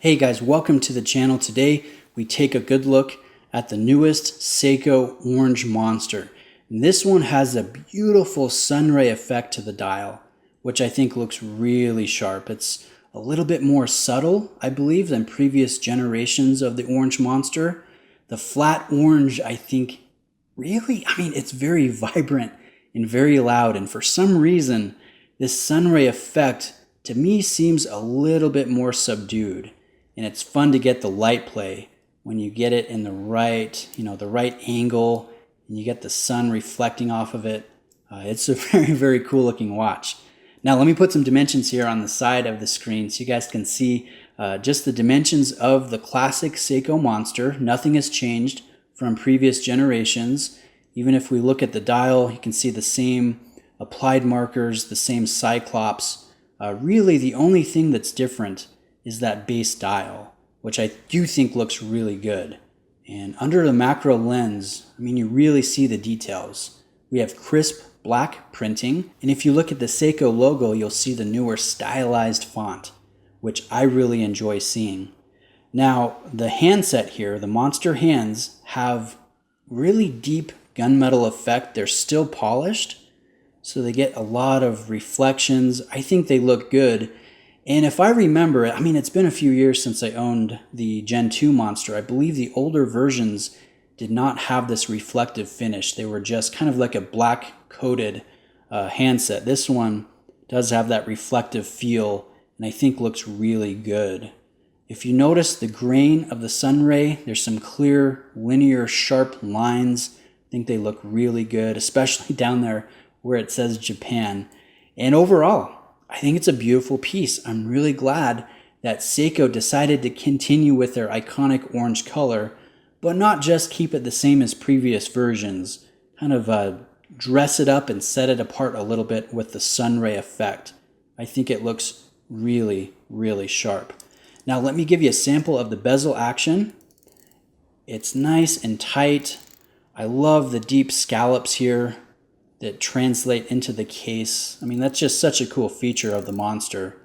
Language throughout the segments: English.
Hey guys, welcome to the channel. Today we take a good look at the newest Seiko Orange Monster. And this one has a beautiful sunray effect to the dial, which I think looks really sharp. It's a little bit more subtle, I believe, than previous generations of the Orange Monster. The flat orange, I think, it's very vibrant and very loud. And for some reason, this sunray effect to me seems a little bit more subdued. And it's fun to get the light play when you get it in the right, the right angle, and you get the sun reflecting off of it. It's a very, very cool looking watch. Now let me put some dimensions here on the side of the screen so you guys can see just the dimensions of the classic Seiko Monster. Nothing has changed from previous generations. Even if we look at the dial, you can see the same applied markers, the same cyclops. Really the only thing that's different is that base dial, which I do think looks really good. And under the macro lens, you really see the details. We have crisp black printing, and if you look at the Seiko logo, you'll see the newer stylized font, which I really enjoy seeing. Now, the handset here, the Monster hands, have really deep gunmetal effect. They're still polished, so they get a lot of reflections. I think they look good. And if I remember, it's been a few years since I owned the Gen 2 Monster. I believe the older versions did not have this reflective finish. They were just kind of like a black coated handset. This one does have that reflective feel, and I think looks really good. If you notice the grain of the sunray, there's some clear, linear, sharp lines. I think they look really good, especially down there where it says Japan. And overall, I think it's a beautiful piece. I'm really glad that Seiko decided to continue with their iconic orange color, but not just keep it the same as previous versions. Kind of dress it up and set it apart a little bit with the sunray effect. I think it looks really, really sharp. Now let me give you a sample of the bezel action. It's nice and tight. I love the deep scallops here that translate into the case. That's just such a cool feature of the Monster.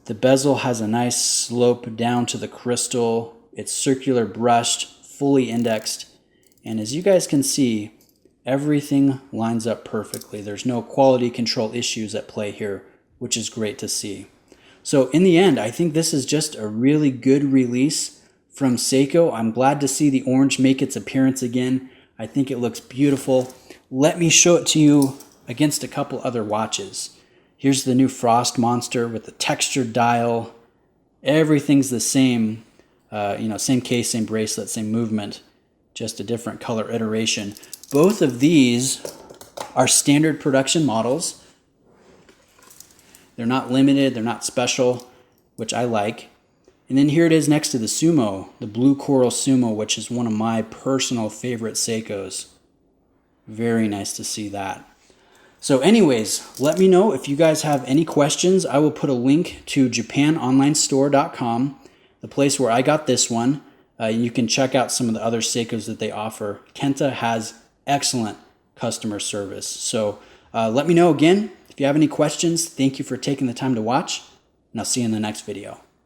The bezel has a nice slope down to the crystal. It's circular brushed, fully indexed. And as you guys can see, everything lines up perfectly. There's no quality control issues at play here, which is great to see. So in the end, I think this is just a really good release from Seiko. I'm glad to see the orange make its appearance again. I think it looks beautiful. Let me show it to you against a couple other watches. Here's the new Frost Monster with the textured dial. Everything's the same, same case, same bracelet, same movement, just a different color iteration. Both of these are standard production models. They're not limited, they're not special, which I like. And then here it is next to the Sumo, the Blue Coral Sumo, which is one of my personal favorite Seikos. Very nice to see that. So anyways, let me know if you guys have any questions. I will put a link to japanonlinestore.com, the place where I got this one. You can check out some of the other Seikos that they offer. Kenta has excellent customer service. So let me know again if you have any questions. Thank you for taking the time to watch, and I'll see you in the next video.